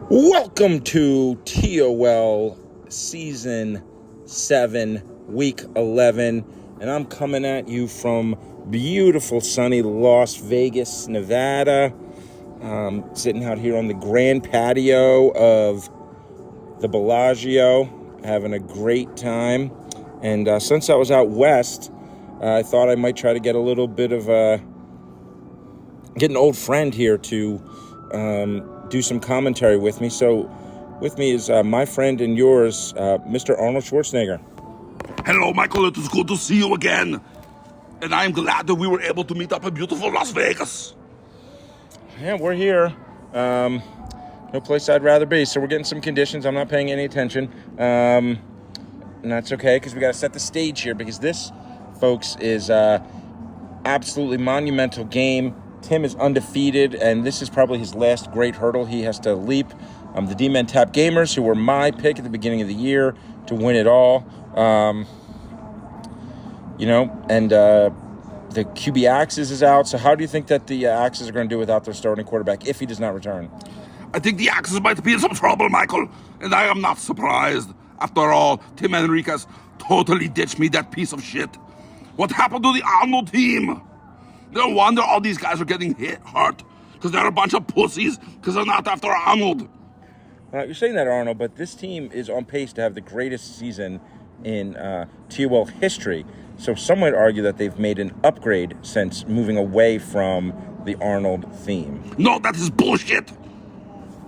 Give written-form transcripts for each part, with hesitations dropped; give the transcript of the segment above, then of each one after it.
Welcome to TOL Season 7, Week 11, and I'm coming at you from beautiful sunny Las Vegas, Nevada. Sitting out here on the grand patio of the Bellagio, having a great time. And since I was out west, I thought I might try to get a little bit of get an old friend here to do some commentary with me. So with me is my friend and yours, Mr. Arnold Schwarzenegger. Hello, Michael. It is good to see you again. And I'm glad that we were able to meet up in beautiful Las Vegas. Yeah, we're here. No place I'd rather be. So we're getting some conditions. I'm not paying any attention. And that's okay, because we got to set the stage here, because this, folks, is absolutely monumental game. Tim is undefeated, and this is probably his last great hurdle he has to leap. The D-Men Tap Gamers, who were my pick at the beginning of the year to win it all. And the QB Axis is out. So how do you think that the Axis are going to do without their starting quarterback if he does not return? I think the Axis might be in some trouble, Michael. And I am not surprised. After all, Tim Enriquez totally ditched me, that piece of shit. What happened to the Arnold team? No wonder all these guys are getting hurt, because they're a bunch of pussies, because they're not after Arnold. You're saying that, Arnold, but this team is on pace to have the greatest season in TOL history. So some might argue that they've made an upgrade since moving away from the Arnold theme. No, that is bullshit.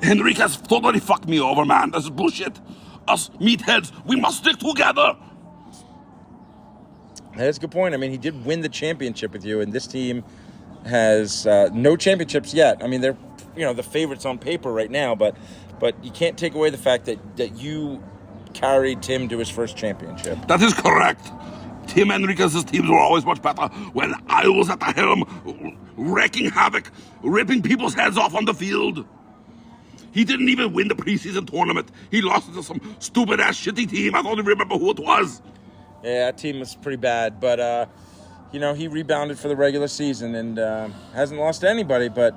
Enriquez totally fucked me over, man. That's bullshit. Us meatheads, we must stick together. That's a good point. I mean, he did win the championship with you, and this team has no championships yet. I mean, they're the favorites on paper right now, but you can't take away the fact that you carried Tim to his first championship. That is correct. Tim Enriquez's teams were always much better when I was at the helm, wreaking havoc, ripping people's heads off on the field. He didn't even win the preseason tournament. He lost to some stupid-ass shitty team. I don't even remember who it was. Yeah, that team was pretty bad, but, he rebounded for the regular season and hasn't lost to anybody. But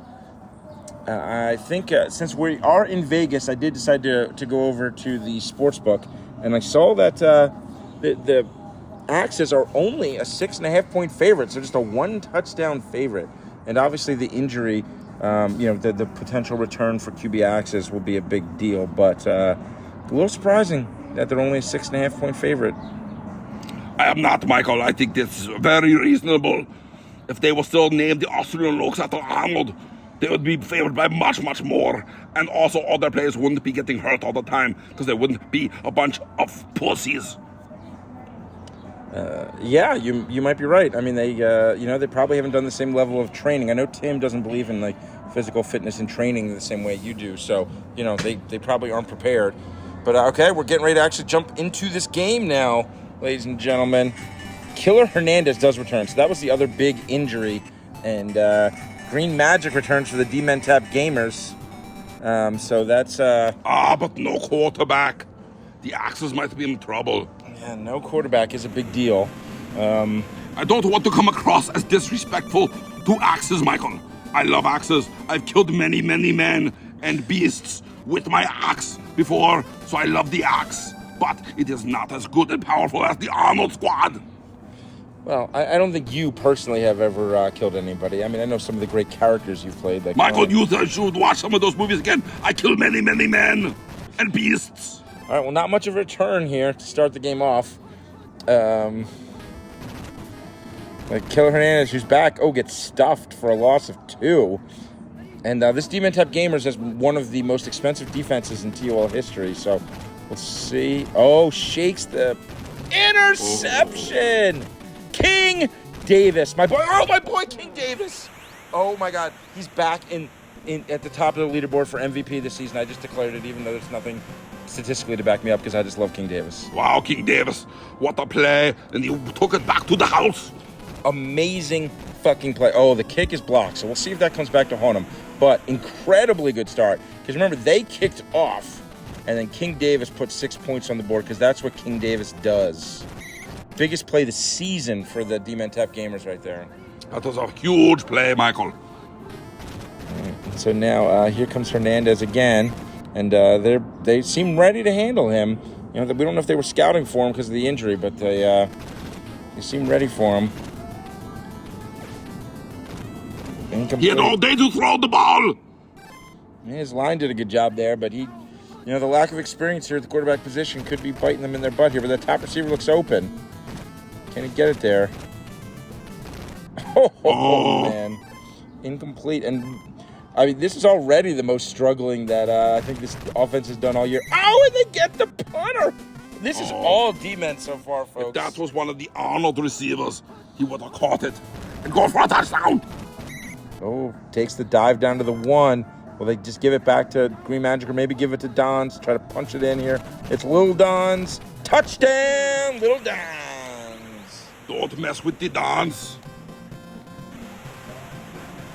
I think since we are in Vegas, I did decide to go over to the sports book, and I saw that the Axis are only a 6.5-point favorite, so just a one-touchdown favorite. And obviously the injury, the potential return for QB Axis will be a big deal, but a little surprising that they're only a 6.5-point favorite. I am not, Michael. I think this is very reasonable. If they were still named the Austrian Lokes after Arnold, they would be favored by much, much more. And also, all their players wouldn't be getting hurt all the time, because they wouldn't be a bunch of pussies. Yeah, you might be right. I mean, they probably haven't done the same level of training. I know Tim doesn't believe in physical fitness and training the same way you do. So they probably aren't prepared. But okay, we're getting ready to actually jump into this game now, ladies and gentlemen. Killer Hernandez does return, so that was the other big injury. And Green Magic returns for the D-Men Tap Gamers. So that's... but no quarterback. The Axis might be in trouble. Yeah, no quarterback is a big deal. I don't want to come across as disrespectful to Axis, Michael. I love Axis. I've killed many, many men and beasts with my axe before, so I love the axe. But it is not as good and powerful as the Arnold squad. Well, I don't think you personally have ever killed anybody. I mean, I know some of the great characters you've played. Like Michael, you should watch some of those movies again. I killed many, many men and beasts. All right, well, not much of a return here to start the game off. Killer Hernandez, who's back, gets stuffed for a loss of 2. And this D-Men Tap Gamers has one of the most expensive defenses in TOL history, so we'll see. Shakes the interception! King Davis, my boy King Davis! Oh my God, he's back in at the top of the leaderboard for MVP this season. I just declared it, even though there's nothing statistically to back me up, because I just love King Davis. Wow, King Davis, what a play, and you took it back to the house. Amazing fucking play. The kick is blocked, so we'll see if that comes back to haunt him. But incredibly good start, because remember, they kicked off, and then King Davis put 6 points on the board, because that's what King Davis does. Biggest play this season for the D-Men Tap Gamers right there. That was a huge play, Michael. So now here comes Hernandez again. and they seem ready to handle him. You know, we don't know if they were scouting for him because of the injury, but they seem ready for him. He had all day to throw the ball. His line did a good job there, but the lack of experience here at the quarterback position could be biting them in their butt here. But the top receiver looks open. Can he get it there? Oh, man. Incomplete. And, I mean, this is already the most struggling that I think this offense has done all year. Oh, and they get the punter. This is all D-men so far, folks. If that was one of the Arnold receivers, he would have caught it and gone for a touchdown. Oh, takes the dive down to the 1. Will they just give it back to Green Magic or maybe give it to Don's? Try to punch it in here. It's Little Don's. Touchdown, Little Don's. Don't mess with the Dons.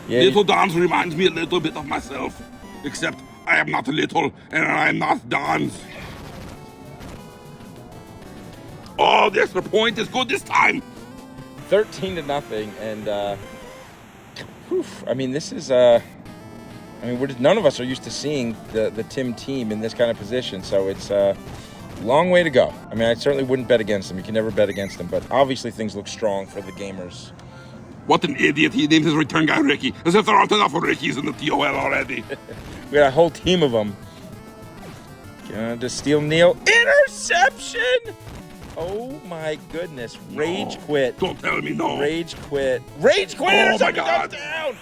Yeah, Little Dons reminds me a little bit of myself. Except I am not little and I am not Dons. Oh, the extra point is good this time. 13-0, and I mean, this is none of us are used to seeing the Tim team in this kind of position, so it's a long way to go. I mean, I certainly wouldn't bet against them. You can never bet against them, but obviously things look strong for the Gamers. What an idiot. He named his return guy Ricky, as if there aren't enough Rickies in the TOL already. We got a whole team of them. Going to steal Neal. Interception! Oh my goodness. Rage quit. Don't tell me no. Rage quit. Rage quit! Oh my God. Touchdown!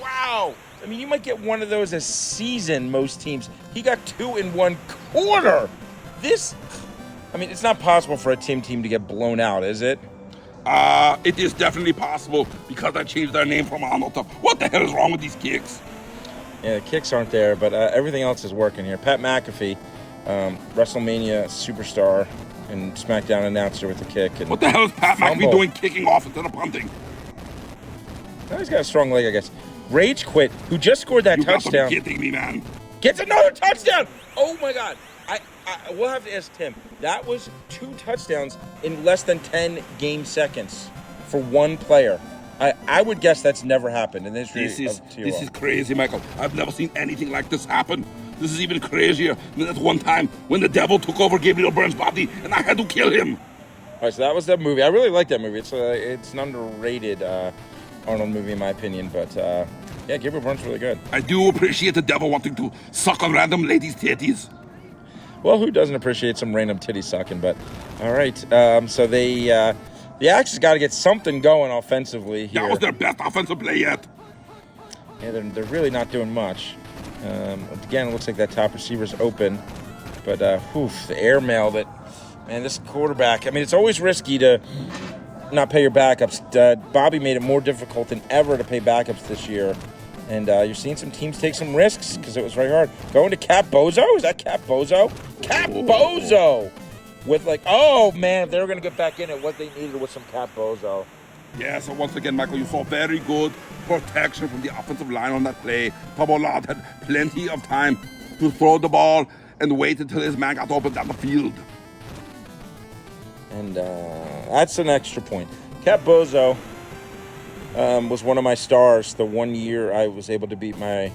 Wow. I mean, you might get one of those a season, most teams. He got 2 in 1 quarter. It's not possible for a team to get blown out, is it? It is definitely possible because I changed their name from Arnold to what the hell is wrong with these kicks? Yeah, the kicks aren't there, but everything else is working here. Pat McAfee, WrestleMania superstar and SmackDown announcer with the kick. And what the hell is Pat fumble. McAfee doing kicking off instead of punting? Oh, he's got a strong leg, I guess. Rage quit, who just scored that touchdown. You got to be kidding me, man. Gets another touchdown. Oh, my God. We'll have to ask Tim. That was 2 touchdowns in less than 10 game seconds for one player. I would guess that's never happened in the history of TOL. This is crazy, Michael. I've never seen anything like this happen. This is even crazier than that one time when the devil took over Gabriel Byrne's body and I had to kill him. All right, so that was the movie. I really like that movie. It's an underrated Arnold movie in my opinion, but yeah, Gabriel Byrne's really good. I do appreciate the devil wanting to suck on random ladies' titties. Well, who doesn't appreciate some random titty sucking? But all right, so the Axes got to get something going offensively here. That was their best offensive play yet. Yeah, they're really not doing much. Again, it looks like that top receiver's open, but the airmail that, man, this quarterback. I mean, it's always risky to not pay your backups. Bobby made it more difficult than ever to pay backups this year. And you're seeing some teams take some risks because it was very hard. Going to Cap Bozo? Is that Cap Bozo? Cap Bozo! With oh man, if they were going to get back in it, what they needed was some Cap Bozo. Yeah, so once again, Michael, you saw very good protection from the offensive line on that play. Pablo Lott had plenty of time to throw the ball and wait until his man got open down the field. And that's an extra point. Cap Bozo was one of my stars the one year I was able to beat my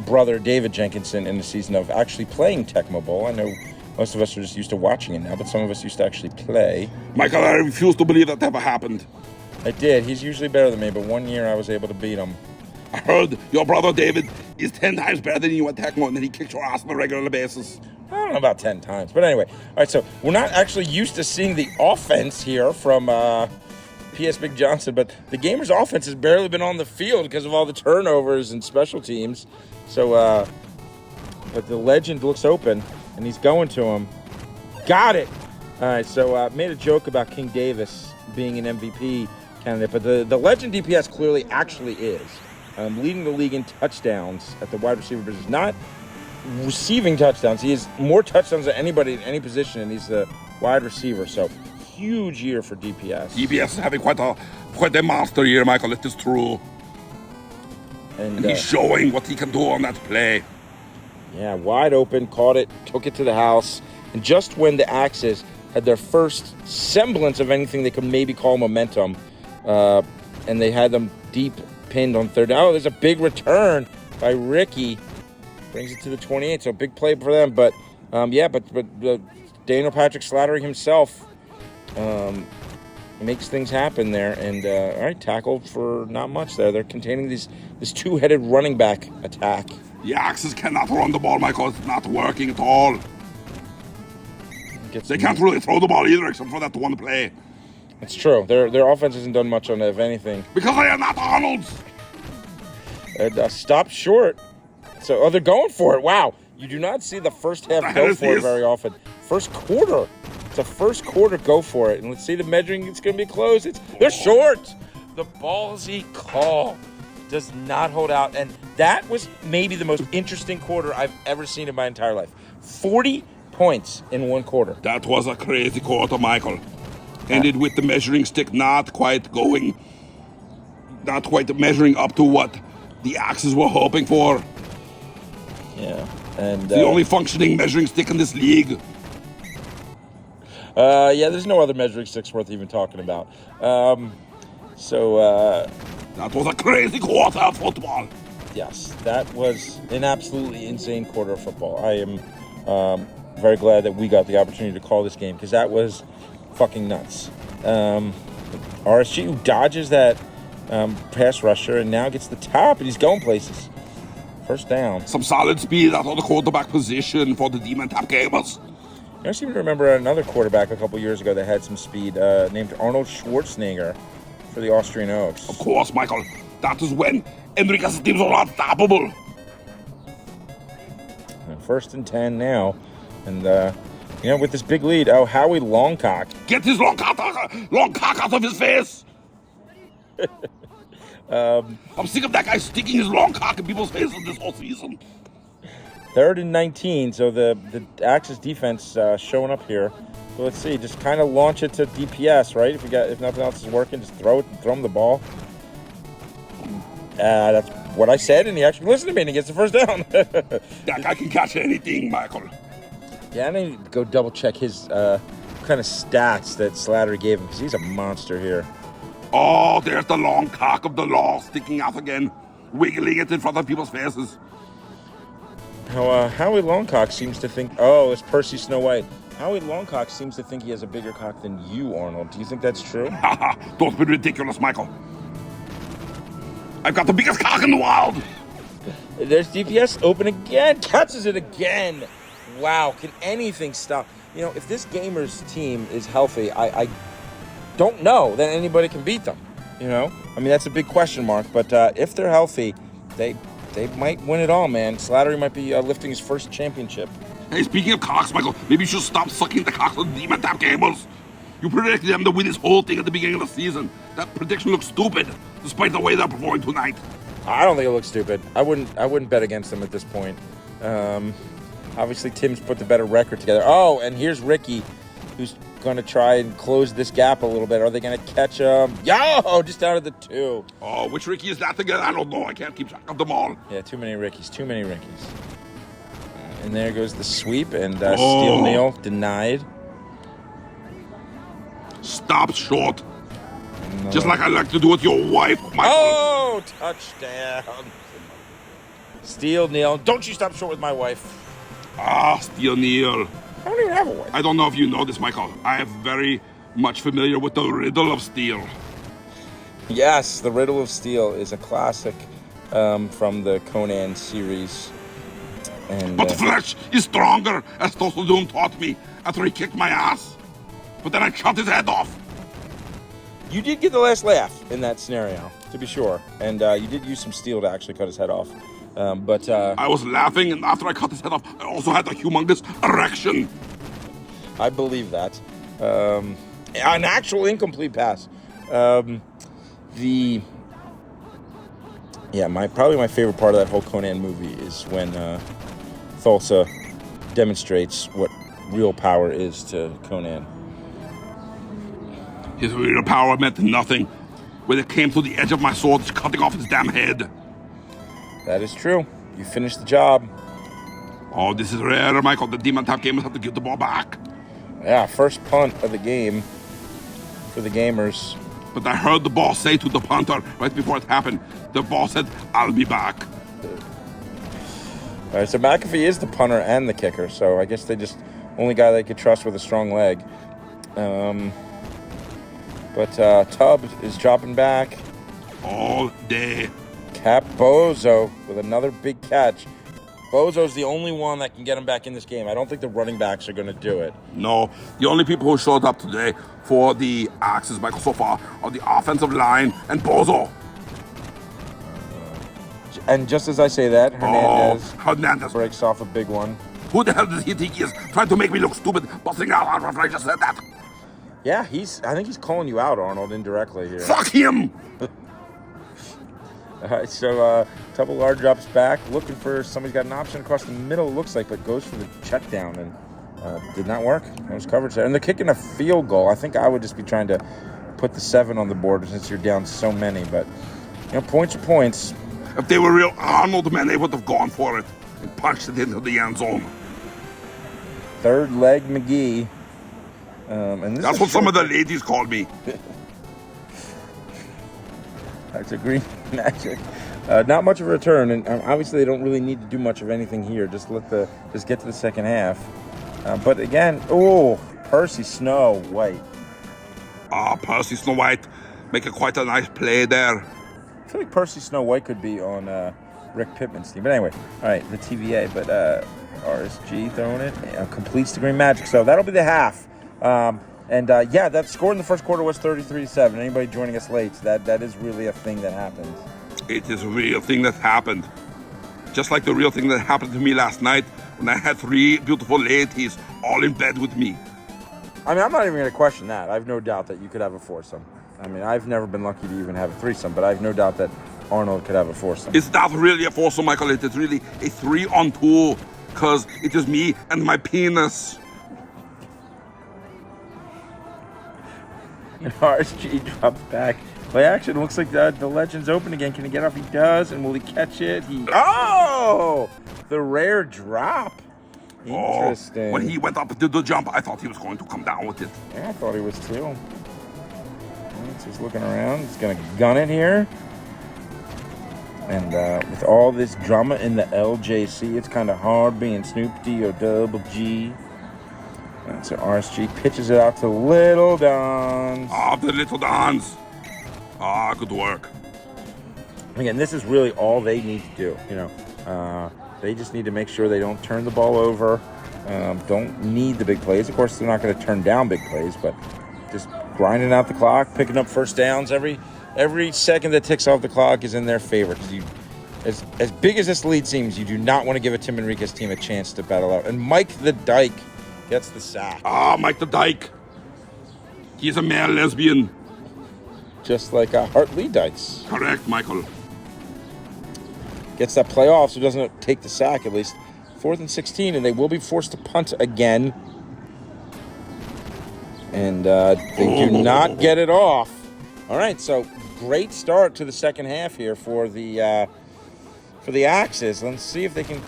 brother David Jenkinson in the season of actually playing Tecmo Bowl. I know most of us are just used to watching it now, but some of us used to actually play. Michael, I refuse to believe that ever happened. I did. He's usually better than me, but one year I was able to beat him. I heard your brother David is 10 times better than you at Tecmo, and then he kicks your ass on a regular basis. I don't know about 10 times, but anyway. All right, so we're not actually used to seeing the offense here from P.S. Big Johnson, but the Gamers' offense has barely been on the field because of all the turnovers and special teams. So, but the legend looks open, and he's going to him. Got it! All right, so made a joke about King Davis being an MVP candidate, but the legend DPS clearly actually is. Leading the league in touchdowns at the wide receiver position. Not receiving touchdowns. He has more touchdowns than anybody in any position, and he's the wide receiver. So, huge year for DPS. DPS is having quite a monster year, Michael. It is true. And he's showing what he can do on that play. Yeah, wide open, caught it, took it to the house. And just when the Axes had their first semblance of anything they could maybe call momentum, and they had them deep pinned on third down. Oh, there's a big return by Ricky. Brings it to the 28. So big play for them. But Daniel Patrick Slattery himself makes things happen there. And all right, tackled for not much there. They're containing this two-headed running back attack. The Axes cannot run the ball, Michael. It's not working at all. They can't really throw the ball either, except for that one play. It's true. Their offense hasn't done much on it, if anything. Because they are not Arnolds. And stopped short. So, they're going for it. Wow. You do not see the first half go for it very often. First quarter. It's a first quarter go for it. And let's see the measuring. It's going to be close. They're short. The ballsy call does not hold out. And that was maybe the most interesting quarter I've ever seen in my entire life. 40 points in one quarter. That was a crazy quarter, Michael. Ended with the measuring stick not quite measuring up to what the Axes were hoping for. Yeah. And the only functioning measuring stick in this league. There's no other measuring sticks worth even talking about. That was a crazy quarter of football. Yes, that was an absolutely insane quarter of football. I am very glad that we got the opportunity to call this game because that was fucking nuts. RSG dodges that pass rusher and now gets the top and he's going places. First down. Some solid speed out of the quarterback position for the Demon Tap Gamers. I seem to remember another quarterback a couple years ago that had some speed named Arnold Schwarzenegger for the Austrian Oaks. Of course, Michael. That is when Enrique's teams are unstoppable. And 1st and 10 now. And, with this big lead, Howie Longcock. Get his long cock out of his face. I'm sick of that guy sticking his long cock in people's faces this whole season. 3rd and 19, so the Axis defense showing up here. So let's see, just kind of launch it to DPS, right? If nothing else is working, just throw him the ball. That's what I said, and he actually listened to me, and he gets the first down. That guy can catch anything, Michael. Yeah, I need to go double check his kind of stats that Slattery gave him, because he's a monster here. Oh, there's the long cock of the law sticking out again, wiggling it in front of people's faces. Howie Longcock seems to think, it's Percy Snow White. Howie Longcock seems to think he has a bigger cock than you, Arnold. Do you think that's true? Don't be ridiculous, Michael. I've got the biggest cock in the world. There's DPS open again. Catches it again. Wow, can anything stop? If this Gamers team is healthy, I don't know that anybody can beat them. That's a big question mark. But if they're healthy, they might win it all, man. Slattery might be lifting his first championship. Hey, speaking of cocks, Michael, maybe you should stop sucking the cocks of the Demon Tap Gamers. You predicted them to win this whole thing at the beginning of the season. That prediction looks stupid, despite the way they're performing tonight. I don't think it looks stupid. I wouldn't bet against them at this point. Obviously, Tim's put the better record together. Oh, and here's Ricky, who's going to try and close this gap a little bit. Are they going to catch him? Yo, just out of the 2. Oh, which Ricky is that again? I don't know. I can't keep track of them all. Yeah, too many Rickies. And there goes the sweep, and Steel Neal denied. Stopped short. No. Just like I like to do with your wife, Michael. Oh, touchdown. Steel Neal, don't you stop short with my wife. Steel Neal. I don't even have a wife. I don't know if you know this, Michael. I am very much familiar with the Riddle of Steel. Yes, the Riddle of Steel is a classic from the Conan series. But flesh is stronger, as Total Doom taught me after he kicked my ass. But then I cut his head off. You did get the last laugh in that scenario, to be sure. And you did use some steel to actually cut his head off. I was laughing, and after I cut his head off, I also had a humongous erection. I believe that. An actual incomplete pass. Probably my favorite part of that whole Conan movie is when Thulsa demonstrates what real power is to Conan. His real power meant nothing when it came to the edge of my sword, cutting off his damn head. That is true. You finished the job. Oh, this is rare, Michael. The Demon Tap Gamers have to give the ball back. Yeah, first punt of the game for the Gamers. But I heard the ball say to the punter right before it happened, the ball said, "I'll be back." All right, so McAfee is the punter and the kicker, so I guess they just only guy they could trust with a strong leg. But Tubb is dropping back. All day. Cap Bozo with another big catch. Bozo's the only one that can get him back in this game. I don't think the running backs are going to do it. No, the only people who showed up today for the Axis, Michael, so far are the offensive line and Bozo. And just as I say that, Hernandez breaks off a big one. Who the hell does he think he is? Trying to make me look stupid, busting out after I just said that. Yeah, I think he's calling you out, Arnold, indirectly here. Fuck him! All right, so Tubelar drops back, looking for somebody's got an option across the middle, it looks like, but goes for the check down and did not work. There was coverage there. And they're kicking a field goal. I think I would just be trying to put the 7 on the board since you're down so many. But, points are points. If they were real Arnold men, they would have gone for it and punched it into the end zone. Third leg McGee. And that's what some of the ladies called me. That's a green magic. Not much of a return, and obviously they don't really need to do much of anything here. Just get to the second half. But again, Percy Snow White. Percy Snow White making quite a nice play there. I feel like Percy Snow White could be on Rick Pittman's team. But anyway, all right, the TVA. But RSG throwing it, completes the green magic. So that'll be the half. That score in the first quarter was 33-7. Anybody joining us late, that is really a thing that happens. It is a real thing that happened. Just like the real thing that happened to me last night when I had 3 beautiful ladies all in bed with me. I mean, I'm not even going to question that. I have no doubt that you could have a foursome. I mean, I've never been lucky to even have a threesome, but I have no doubt that Arnold could have a foursome. It's not really a foursome, Michael. It is really a 3-on-2 because it is me and my penis. And RSG drops back. Play action. Looks like the legend's open again. Can he get off? He does. And will he catch it? The rare drop. Interesting. When he went up to the jump, I thought he was going to come down with it. Yeah, I thought he was too. He's looking around. He's going to gun it here. And with all this drama in the LJC, it's kind of hard being Snoop D or Double G. And so RSG pitches it out to Little Dons. The Little Dons. Good work. Again, this is really all they need to do. They just need to make sure they don't turn the ball over. Don't need the big plays. Of course, they're not going to turn down big plays, but just grinding out the clock, picking up first downs. Every second that ticks off the clock is in their favor. Because as big as this lead seems, you do not want to give a Tim Enriquez team a chance to battle out. And Mike the Dyke gets the sack. Mike the Dyke. He's a male lesbian. Just like Hartley Dykes. Correct, Michael. Gets that play off, so doesn't take the sack at least. 4th and 16, and they will be forced to punt again. And they do not get it off. All right, so great start to the second half here for the Axis. Let's see if they can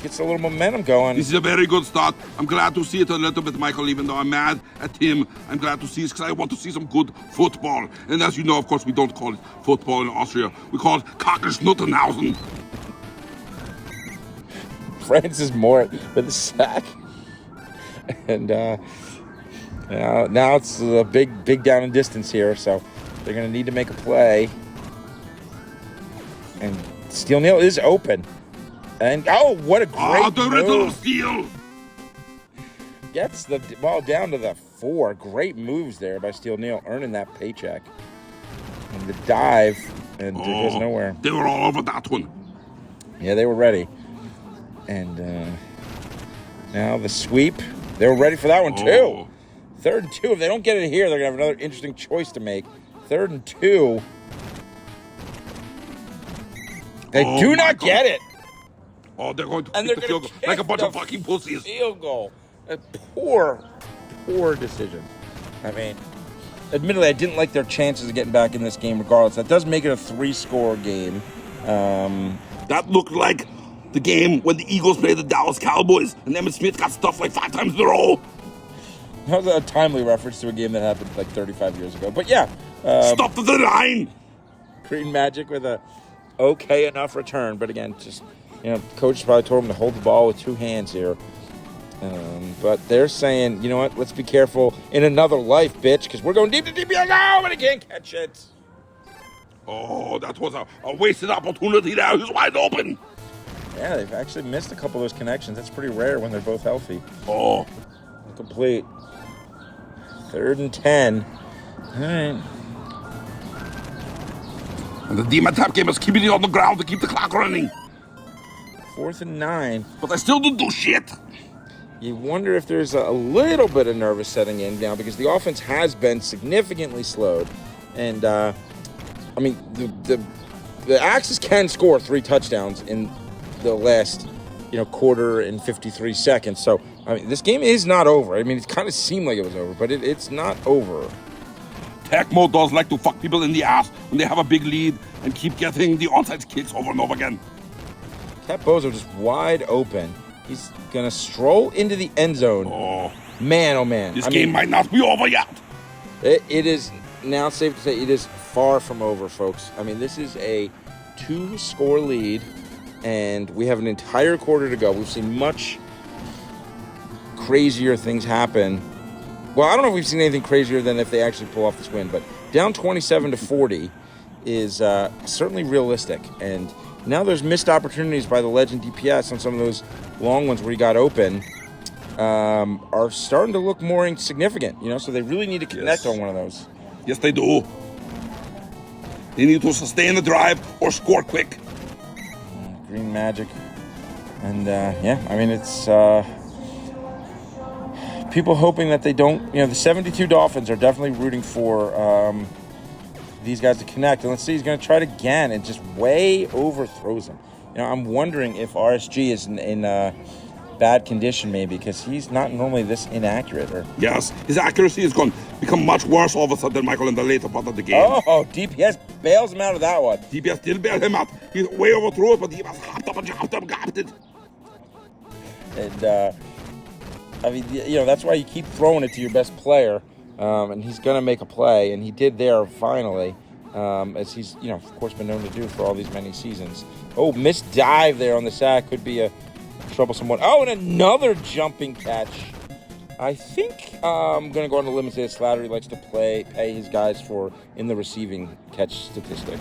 get a little momentum going. This is a very good start. I'm glad to see it a little bit, Michael, even though I'm mad at him. I'm glad to see it because I want to see some good football. And as you know, of course, we don't call it football in Austria. We call it Kackelschnuttenhausen. Francis Moore with a sack. And now it's a big down in distance here, so they're going to need to make a play. And Steel Neal is open. And, what a great the Riddle of Steel. Gets the ball down to the 4. Great moves there by Steel Neal, earning that paycheck. And the dive, and it goes nowhere. They were all over that one. Yeah, they were ready. And now the sweep. They were ready for that one, too. 3rd and 2. If they don't get it here, they're going to have another interesting choice to make. 3rd and 2. They do not get it. They're going to kick the field goal like a bunch of fucking pussies. Field goal. A poor decision. I mean, admittedly, I didn't like their chances of getting back in this game regardless. That does make it a 3-score game. That looked like the game when the Eagles played the Dallas Cowboys and Emmitt Smith got stuffed like 5 times in a row. That was a timely reference to a game that happened like 35 years ago. But yeah. Stop to the line. Green Magic with a okay enough return. But again, just Coach probably told him to hold the ball with 2 hands here. But they're saying, you know what? Let's be careful in another life, bitch, because we're going deep to deep. No, but he can't catch it. Oh, that was a wasted opportunity there. He's wide open. Yeah, they've actually missed a couple of those connections. That's pretty rare when they're both healthy. Oh. Complete. 3rd and 10. All right. And the demon tap game is keeping it on the ground to keep the clock running. 4th and 9. But I still don't do shit. You wonder if there's a little bit of nervous setting in now because the offense has been significantly slowed. And, I mean, the Axes can score 3 touchdowns in the last, quarter and 53 seconds. So, I mean, this game is not over. I mean, it kind of seemed like it was over, but it's not over. Tecmo does like to fuck people in the ass when they have a big lead and keep getting the onside kicks over and over again. Cat Bozo just wide open. He's going to stroll into the end zone. Oh. Man, oh, man. This game might not be over yet. It is now safe to say it is far from over, folks. I mean, this is a 2-score lead, and we have an entire quarter to go. We've seen much crazier things happen. Well, I don't know if we've seen anything crazier than if they actually pull off this win, but down 27-40 is certainly realistic. And now there's missed opportunities by the legend DPS on some of those long ones where he got open are starting to look more insignificant, so they really need to connect on one of those. Yes, they do. They need to sustain the drive or score quick. Green magic. And, I mean, it's people hoping that they don't, the 72 Dolphins are definitely rooting for these guys to connect. And let's see, he's going to try it again and just way overthrows him. I'm wondering if RSG is in bad condition maybe because he's not normally this inaccurate. Yes, his accuracy is going to become much worse all of a sudden, Michael, in the later part of the game. Oh, DPS bails him out of that one. DPS did bail him out. He way overthrew it, but DPS hopped up and jumped up and got it. And, I mean, that's why you keep throwing it to your best player, and he's going to make a play, and he did there finally, as he's, of course, been known to do for all these many seasons. Oh, missed dive there on the sack. Could be a troublesome one. Oh, and another jumping catch. I think I'm going to go on the limit to this. Slattery likes to pay his guys for in the receiving catch statistic.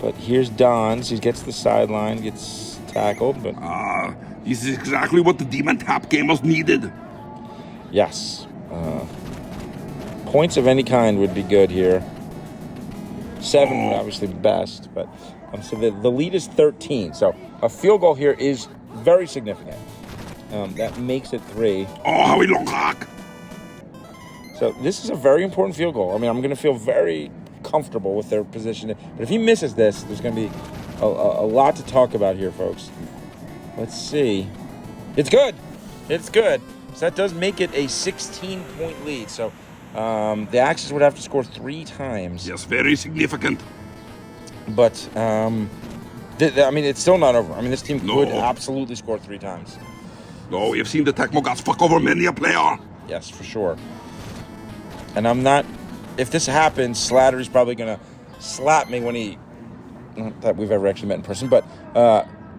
But here's Dons. He gets the sideline, gets tackled, but... This is exactly what the demon tap game was needed. Yes. Points of any kind would be good here. 7 would obviously be best, but so the lead is 13. So a field goal here is very significant. That makes it 3. Oh, how we long cock. So this is a very important field goal. I mean, I'm going to feel very comfortable with their position. But if he misses this, there's going to be a lot to talk about here, folks. Let's see. It's good. It's good. So that does make it a 16-point lead. So the Axis would have to score 3 times. Yes, very significant. But, I mean, it's still not over. I mean, this team could absolutely score 3 times. No, we have seen the Tecmo guys fuck over many a player. Yes, for sure. And I'm not... If this happens, Slattery's probably going to slap me when he... Not that we've ever actually met in person, but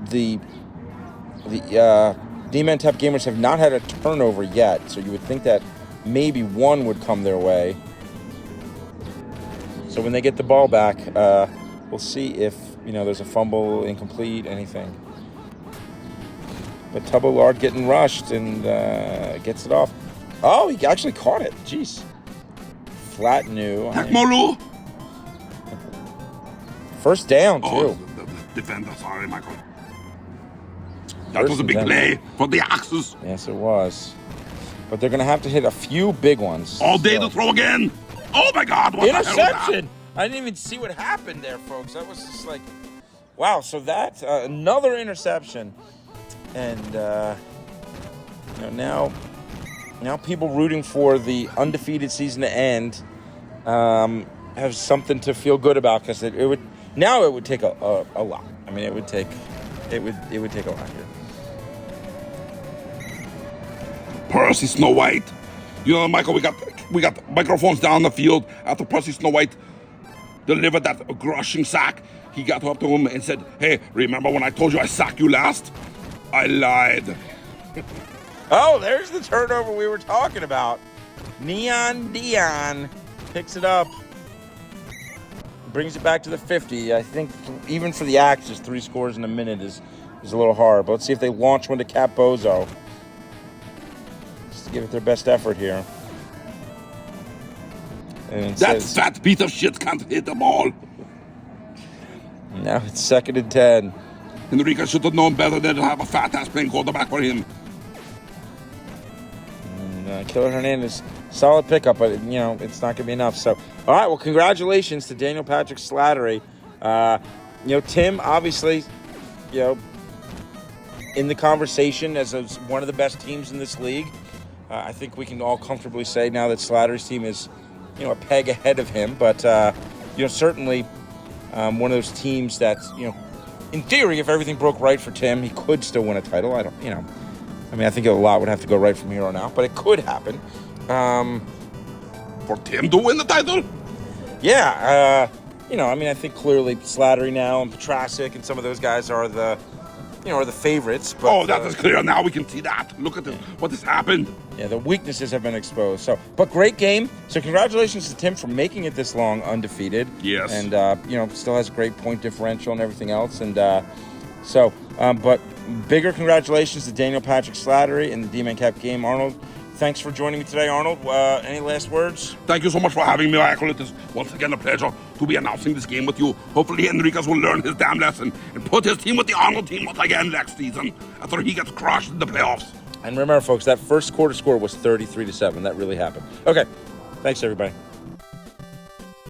the D-Man Tap gamers have not had a turnover yet, so you would think that maybe one would come their way. So when they get the ball back, we'll see if, there's a fumble, incomplete, anything. But Tubbo Lard getting rushed and gets it off. Oh, he actually caught it. Jeez. Flat new. Tecmo. First down, too. Oh, the defender. Sorry, Michael. That was a big play for the Axis. Yes, it was. But they're going to have to hit a few big ones. All day to throw again. Oh, my God. What interception. I didn't even see what happened there, folks. That was just like, wow. So that's another interception. And, now people rooting for the undefeated season to end have something to feel good about because it would take a lot. I mean, it would take a lot here. Percy Snow White. Michael, we got microphones down the field after Percy Snow White delivered that crushing sack. He got up to him and said, "Hey, remember when I told you I sacked you last? I lied." Oh, there's the turnover we were talking about. Neon Dion picks it up. Brings it back to the 50. I think even for the Axes, 3 scores in a minute is a little hard. But let's see if they launch one to Cap Bozo. Just to give it their best effort here. And That fat piece of shit can't hit the ball. Now it's 2nd and 10. Enrique should have known better than to have a fat ass playing quarterback for him. And, Killer Hernandez, solid pickup, but it's not going to be enough. So, all right, well, congratulations to Daniel Patrick Slattery. Tim, obviously, in the conversation as one of the best teams in this league. I think we can all comfortably say now that Slattery's team is, a peg ahead of him. But, certainly one of those teams that's, in theory, if everything broke right for Tim, he could still win a title. I think a lot would have to go right from here on out, but it could happen. For Tim to win the title? Yeah. I think clearly Slattery now and Petrasic and some of those guys are the favorites. But, that is clear now. We can see that. Look at what has happened. Yeah, the weaknesses have been exposed. So, but great game. So congratulations to Tim for making it this long undefeated. Yes. And, still has a great point differential and everything else. And but bigger congratulations to Daniel Patrick Slattery in the D-Man Cap game. Arnold, thanks for joining me today, Arnold. Any last words? Thank you so much for having me, Michael. It is once again a pleasure to be announcing this game with you. Hopefully Enriquez will learn his damn lesson and put his team with the Arnold team once again next season after he gets crushed in the playoffs. And remember, folks, that first quarter score was 33-7. That really happened. Okay. Thanks, everybody.